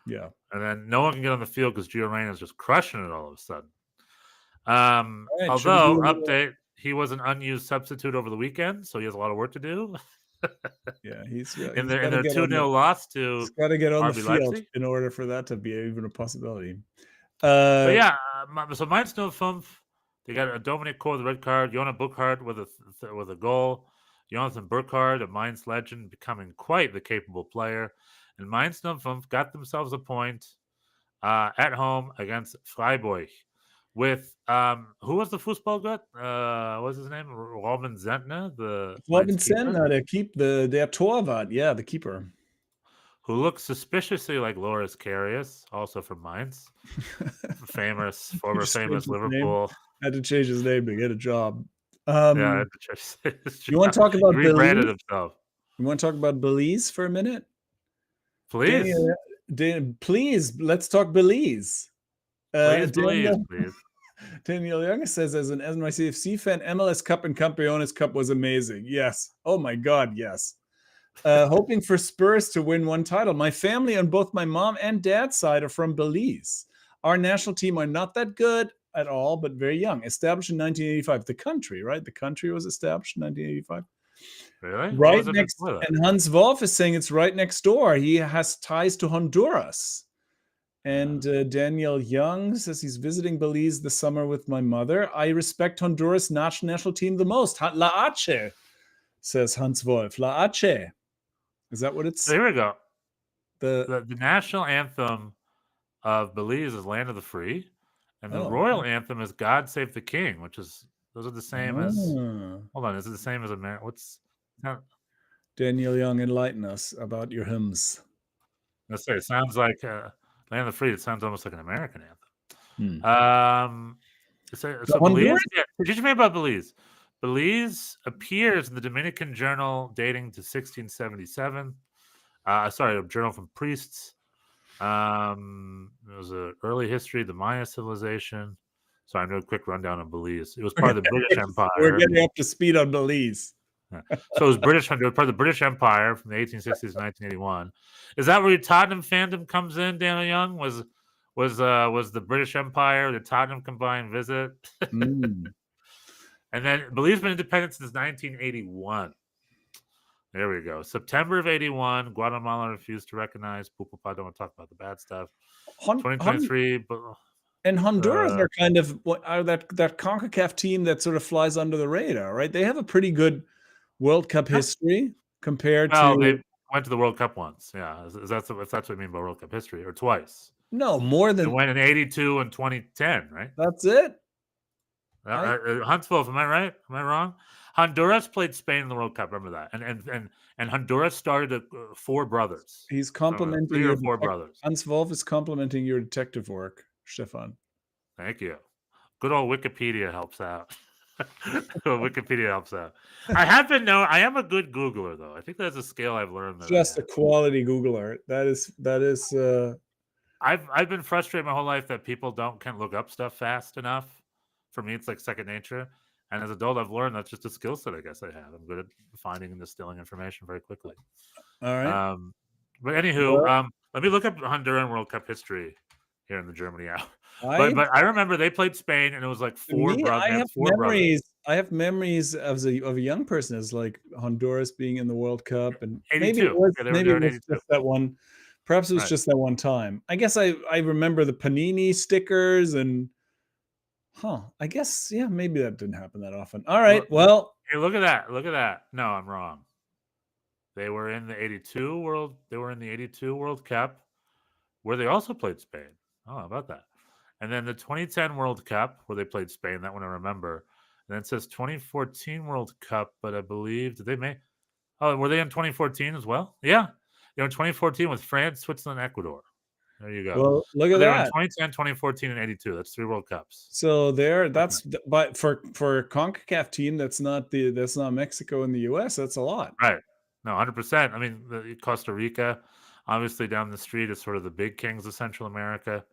Yeah. And then no one can get on the field because Gio Reyna is just crushing it all of a sudden. Although, update, he was an unused substitute over the weekend, so he has a lot of work to do. Yeah, he's in their 2-0 loss to he's got to get on RB the field Leipzig in order for that to be even a possibility. But yeah, so Mainz 05, they got a Dominic Kor with a red card, Jonah Burkhardt with a goal, Jonathan Burkhardt, a Mainz legend, becoming quite the capable player, and Mainz 05 got themselves a point at home against Freiburg. With who was the football gut? What's his name? Robin Zentner, Robin Zentner, their Torwart, the keeper, who looks suspiciously like Loris Karius, also from Mainz, former famous Liverpool. Had to change his name to get a job. Had to change his job. You want to talk about rebranded himself? You want to talk about Belize for a minute? Please, please, let's talk Belize. Please. Daniel Young says, as an NYCFC fan, MLS Cup and Campeones Cup was amazing. Yes. Oh my God, yes. Hoping for Spurs to win one title. My family on both my mom and dad's side are from Belize. Our national team are not that good at all, but very young. Established in 1985. The country, right? The country was established in 1985. Really? Right next. And Hans Wolf is saying it's right next door. He has ties to Honduras. And Daniel Young says he's visiting Belize this summer with my mother. I respect Honduras national team the most. La Ache, says Hans Wolf. La Ache. Is that what it's? There we go. The national anthem of Belize is Land of the Free. And the royal anthem is God Save the King, those are the same as. Hold on, is it the same as America? Daniel Young, enlighten us about your hymns. Let's say it sounds like Land of the Free. It sounds almost like an American anthem. So Belize. Yeah, did you read about Belize? Belize appears in the Dominican Journal dating to 1677. A journal from priests. It was an early history of the Maya civilization. So I'm doing a quick rundown on Belize. It was part of the British Empire. We're getting up to speed on Belize. Yeah. So it was British. It was part of the British Empire from the 1860s to 1981. Is that where your Tottenham fandom comes in, Daniel Young? Was the British Empire, the Tottenham combined visit? And then Belize's been independent since 1981. There we go. September of 81, Guatemala refused to recognize. Don't want to talk about the bad stuff. 2023. And Honduras are kind of that CONCACAF team that sort of flies under the radar, right? They have a pretty good World Cup history compared to. They went to the World Cup once. Yeah, if that's what you mean by World Cup history, or twice. No, more than. They went in 82 and 2010, right? That's it. Huntsville, am I right? Am I wrong? Honduras played Spain in the World Cup. Remember that? And Honduras started 4 brothers. He's complimenting 3 or 4 brothers. Hans Wolf is complimenting your detective work, Stefan. Thank you. Good old Wikipedia helps out. Wikipedia helps out. I am a good Googler, though. I think that's a skill I've learned. Just a quality Googler. That is. I've been frustrated my whole life that people can't look up stuff fast enough. For me, it's like second nature. And as an adult, I've learned that's just a skill set I guess I have. I'm good at finding and distilling information very quickly. All right. But anywho, let me look up Honduran World Cup history here in the Germany hour. But I remember they played Spain, and it was like 4 brothers. I have memories of a young person as like Honduras being in the World Cup, and maybe it 82. was Yeah, they were there in 82. just that one. Perhaps it was Right. just that one time. I guess I remember the Panini stickers and I guess maybe that didn't happen that often. All right, well, hey, look at that. Look at that. No, I'm wrong. They were in the 82 World. They were in the 82 World Cup, where they also played Spain. Oh, how about that? And then the 2010 World Cup, where they played Spain. That one I remember. And then it says 2014 World Cup, but I believe did they make? Oh, were they in 2014 as well? Yeah, they were in 2014 with France, Switzerland, Ecuador. There you go. well, look So at they were in that. 2010, 2014, and 82. That's 3 World Cups. So but for a CONCACAF team, that's not Mexico and the US. That's a lot. Right. No, 100%. I mean, Costa Rica, obviously down the street, is sort of the big kings of Central America.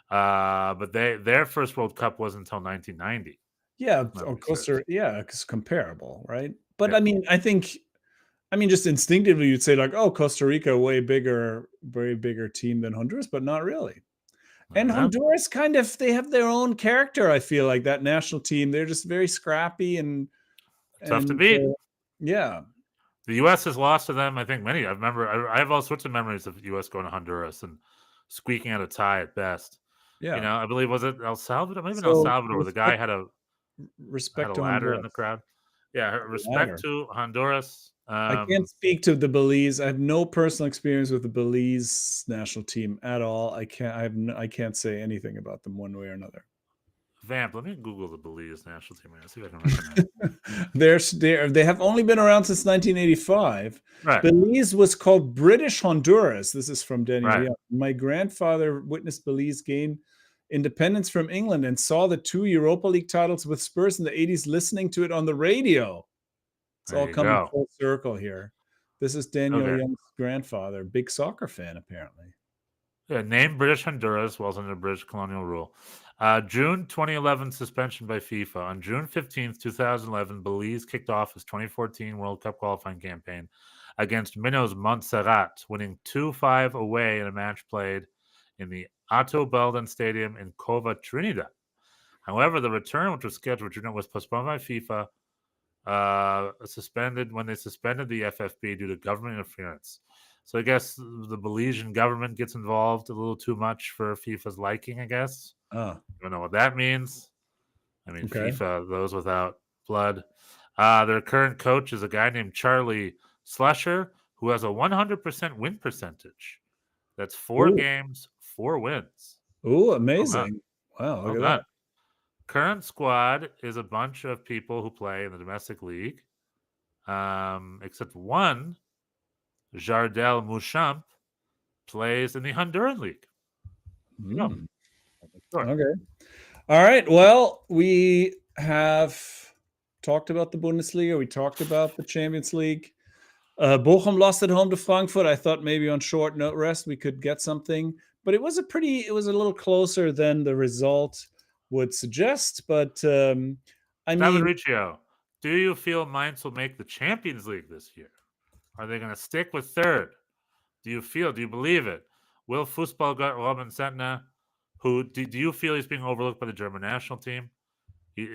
But their first World Cup wasn't until 1990. Yeah, memory Costa, serves. it's comparable, right? But Yeah. I mean, just instinctively, you'd say like, oh, Costa Rica, way bigger, very bigger team than Honduras, but not really. And Yeah. Honduras they have their own character. I feel like that national team, they're just very scrappy and Tough to beat. Yeah. The U.S. has lost to them, I think, many. I have all sorts of memories of the U.S. going to Honduras and squeaking out a tie at best. Yeah. You know, I believe, was it El Salvador? Maybe El So, Salvador, where the guy had a respect to ladder in Honduras. the crowd. Yeah, Ladder. respect to Honduras. I can't speak to the Belize. I have no personal experience with the Belize national team at all. I can't say anything about them one way or another. Vamp, let me Google the Belize national team. See if I can recognize. They have only been around since 1985. Right. Belize was called British Honduras. This is from Daniel. Right. Yeah. My grandfather witnessed Belize gain independence from England and saw the 2 Europa League titles with Spurs in the 80s, listening to it on the radio. It's all coming full circle here. This is Daniel Young's grandfather, big soccer fan, apparently. Yeah, named British Honduras was under British colonial rule. June 2011 suspension by FIFA. On June 15th, 2011, Belize kicked off his 2014 World Cup qualifying campaign against Minnows Montserrat, winning 2-5 away in a match played in the Ato Belden Stadium in Cova, Trinidad. However, the return, which was scheduled, was postponed by FIFA, suspended when they suspended the FFP due to government interference. So I guess the Belizean government gets involved a little too much for FIFA's liking, I guess. I don't know what that means. I mean, FIFA, those without blood. Their current coach is a guy named Charlie Slusher, who has a 100% win percentage. That's 4 games, 4 wins. Oh, amazing. Wow, look at that. Current squad is a bunch of people who play in the domestic league, except one, Jardel Mouchamp, plays in the Honduran league. Okay. All right. Well, we have talked about the Bundesliga. We talked about the Champions League. Bochum lost at home to Frankfurt. I thought maybe on short note rest we could get something, but it was a little closer than the result would suggest. But I mean, Riccio, do you feel Mainz will make the Champions League this year? Are they going to stick with third? Do you believe it? Will Fußballgott Robin Sentner, who do you feel he's being overlooked by the German national team?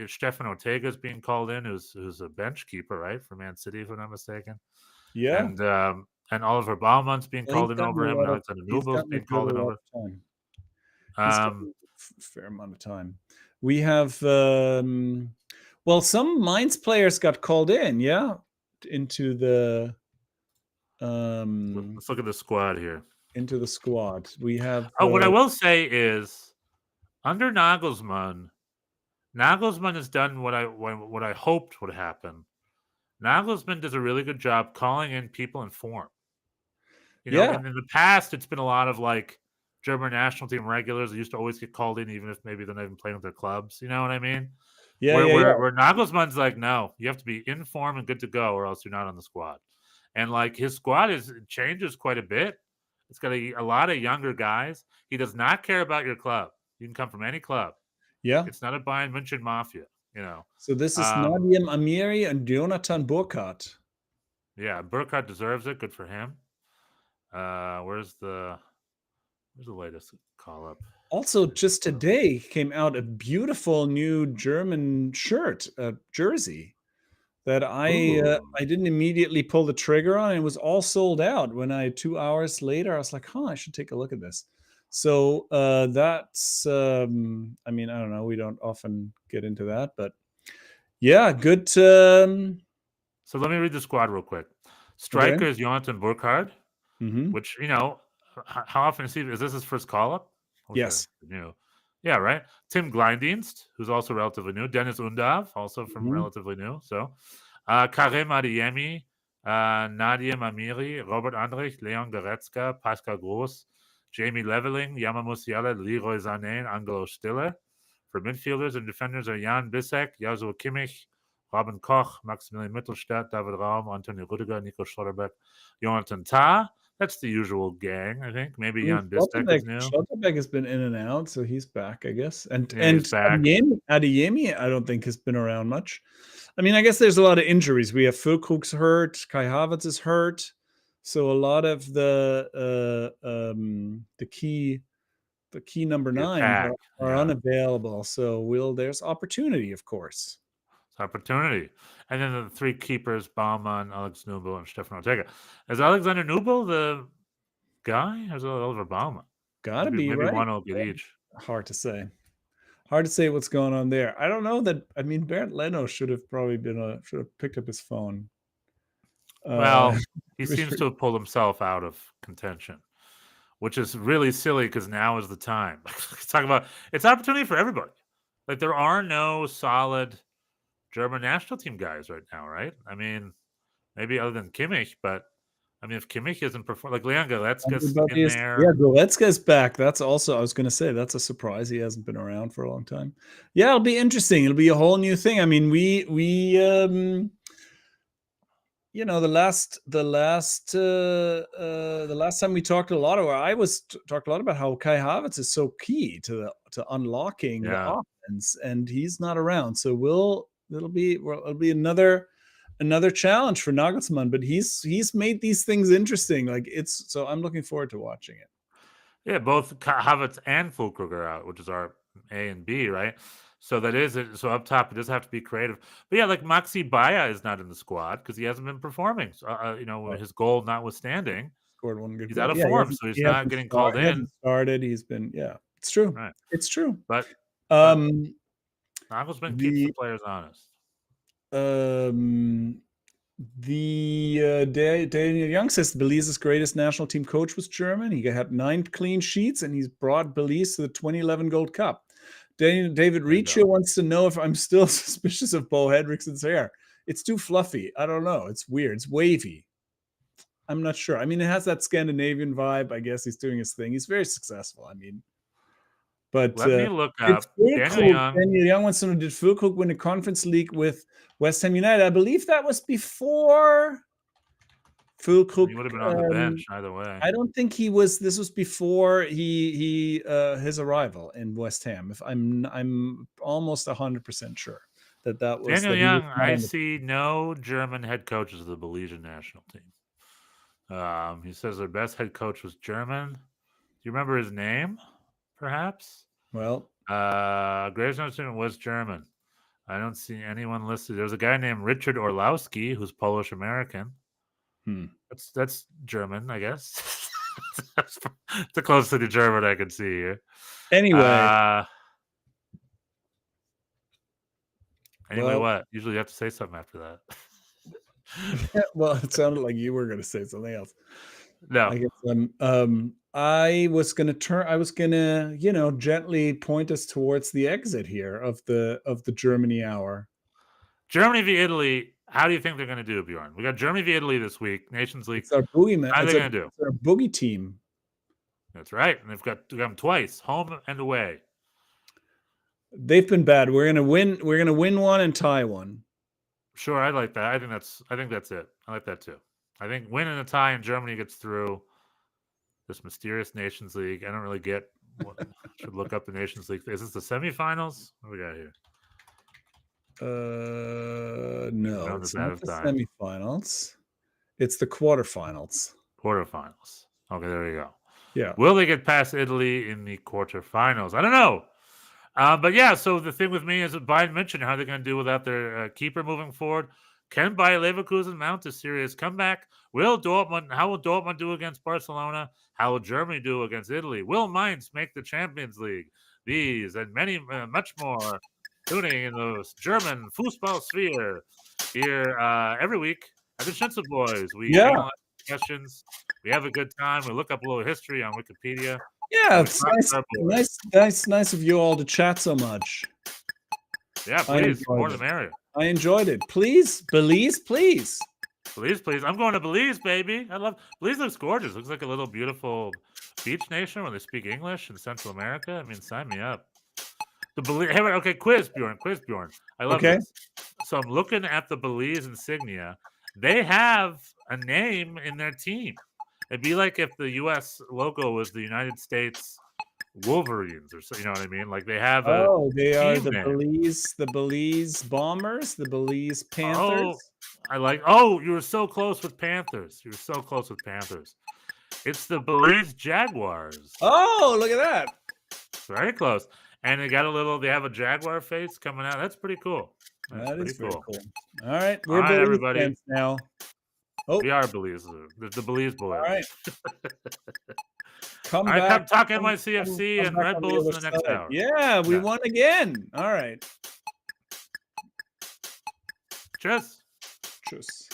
Stefan Ortega is being called in, who's a bench keeper, right, for Man City, if I'm not mistaken. Yeah. And Oliver Baumann's being called in over him, and Alexander Nubel's being called in over. Fair amount of time. We have some Mainz players got called in, into the let's look at the squad here. Into the squad. We have what I will say is, under Nagelsmann has done what I hoped would happen. Nagelsmann does a really good job calling in people in form. You know, in the past, it's been a lot of like German national team regulars that used to always get called in, even if maybe they're not even playing with their clubs. You know what I mean? Where Nagelsmann's like, no, you have to be in form and good to go, or else you're not on the squad. And like his squad changes quite a bit. It's got a lot of younger guys. He does not care about your club. You can come from any club. Yeah, it's not a Bayern München mafia. You know. So this is Nadim Amiri and Jonathan Burkhardt. Yeah, Burkhardt deserves it. Good for him. Where's the Here's the latest call up. Also, just today came out a beautiful new German shirt, jersey that I didn't immediately pull the trigger on. It was all sold out. When 2 hours later, I was like, "Huh, I should take a look at this." So that's, I mean, I don't know. We don't often get into that, but yeah, good. So let me read the squad real quick. Striker is Jonathan Burkhardt, which, you know, how often is this his first call up? Yes. New. Yeah, right. Tim Gleindienst, who's also relatively new. Dennis Undav, also from relatively new. So, Karim Adeyemi, Nadia Mamiri, Robert Andrich, Leon Goretzka, Pascal Groß, Jamie Leveling, Yama Musiala, Leroy Sané, and Angelo Stiller. For midfielders and defenders are Jan Bissek, Joshua Kimmich, Robin Koch, Maximilian Mittelstadt, David Raum, Antonio Rudiger, Nico Schlotterbeck, Jonathan Tah. That's the usual gang, I think. Maybe Jan Bissek is new. Schlotterbeck has been in and out, so he's back, I guess. And he's back. Adeyemi, I don't think has been around much. I mean, I guess there's a lot of injuries. We have Füllkrug's hurt, Kai Havertz is hurt, so a lot of the key number 9 are unavailable. So there's opportunity, of course. It's opportunity. And then the 3 keepers, Baumann, Alex Nubel, and Stefan Ortega. Is Alexander Nubel the guy? Or is it Oliver Baumann? Gotta be, maybe right? one will get each. Hard to say. Hard to say what's going on there. I don't know that. I mean, Bernd Leno should have picked up his phone. Well, he seems to have pulled himself out of contention, which is really silly because now is the time. Let's talk about it's opportunity for everybody. Like there are no solid German national team guys right now, right? I mean, maybe other than Kimmich, but I mean, if Kimmich isn't performing, like Leon Goretzka's in there. Yeah, Goretzka's back. That's also, I was going to say, that's a surprise. He hasn't been around for a long time. Yeah, it'll be interesting. It'll be a whole new thing. I mean, we you know, the last time we talked a lot about how Kai Havertz is so key to unlocking the offense, and he's not around. So it'll be another challenge for Nagelsmann, but he's made these things interesting. So I'm looking forward to watching it. Yeah, both Havertz and Füllkrug are out, which is our A and B, right? So that is it. So up top, it does have to be creative. But yeah, like Maxi Baya is not in the squad because he hasn't been performing. So, you know, his goal notwithstanding, scored one good. He's out of form, so he's not getting called in. He hasn't started. He's been, it's true. Right. It's true. But Nagelsmann keeps the players honest. Daniel Young says Belize's greatest national team coach was German. He had 9 clean sheets, and he's brought Belize to the 2011 Gold Cup. David Riccio wants to know if I'm still suspicious of Bo Hendrickson's hair. It's too fluffy. I don't know. It's weird. It's wavy. I'm not sure. I mean, it has that Scandinavian vibe. I guess he's doing his thing. He's very successful. I mean, but let me look up. Daniel Young wants to know, did Füllkrug win a Conference League with West Ham United? I believe that was before Füllkrug. He would have been on the bench either way. I don't think he was. This was before his arrival in West Ham. If I'm almost 100% sure that was Daniel Young. I see no German head coaches of the Belizean national team. He says their best head coach was German. Do you remember his name? Perhaps. Well, Graves was German. I don't see anyone listed. There's a guy named Richard Orlowski who's Polish American. That's German, I guess. That's the closest to the German I can see here. Anyway, what? Usually you have to say something after that. Well, it sounded like you were going to say something else. No, I guess I was going to, gently point us towards the exit here of the Germany hour. Germany v Italy. How do you think they're going to do, Bjorn? We got Germany v Italy this week, Nations League. It's our boogeyman. How are they going to do? It's our boogie team. That's right, and they've got them twice, home and away. They've been bad. We're gonna win. We're gonna win one and tie one. Sure, I like that. I think that's it. I like that too. I think win and a tie and Germany gets through this mysterious Nations League. I don't really get what should look up the Nations League. Is this the semifinals? What do we got here? No, it's not the semifinals. It's the quarterfinals. Quarterfinals. Okay, there you go. Yeah. Will they get past Italy in the quarterfinals? I don't know. But yeah, so the thing with me is that Bayern mentioned how they're going to do without their keeper moving forward. Can Bayer Leverkusen mount a serious comeback? How will Dortmund do against Barcelona? How will Germany do against Italy? Will Mainz make the Champions League? These and many, much more, tuning in the German football sphere here every week at the Schnitzel Boys. We Yeah. analyze questions. We have a good time. We look up a little history on Wikipedia. Yeah, it's nice of you all to chat so much. Yeah, please, more the merrier. I enjoyed it. Please, Belize, please. Belize, please. I'm going to Belize, baby. Belize looks gorgeous. Looks like a little beautiful beach nation where they speak English in Central America. I mean, sign me up. Okay, quiz Bjorn. I love this. So I'm looking at the Belize insignia. They have a name in their team. It'd be like if the U.S. logo was the United States Wolverines, or so, you know what I mean? Like they have a. Oh, they are the name. Belize Bombers, the Belize Panthers. You were so close with Panthers. It's the Belize Jaguars. Oh, look at that. Very close. And they have a jaguar face coming out. That's pretty cool. That is pretty cool. All right, we're Belize everybody. fans now. Oh. We are Belize. The Belize boys. All right. Come talk NYCFC and Red Bulls in the next hour. Yeah, we won again. All right. Cheers. Tschüss.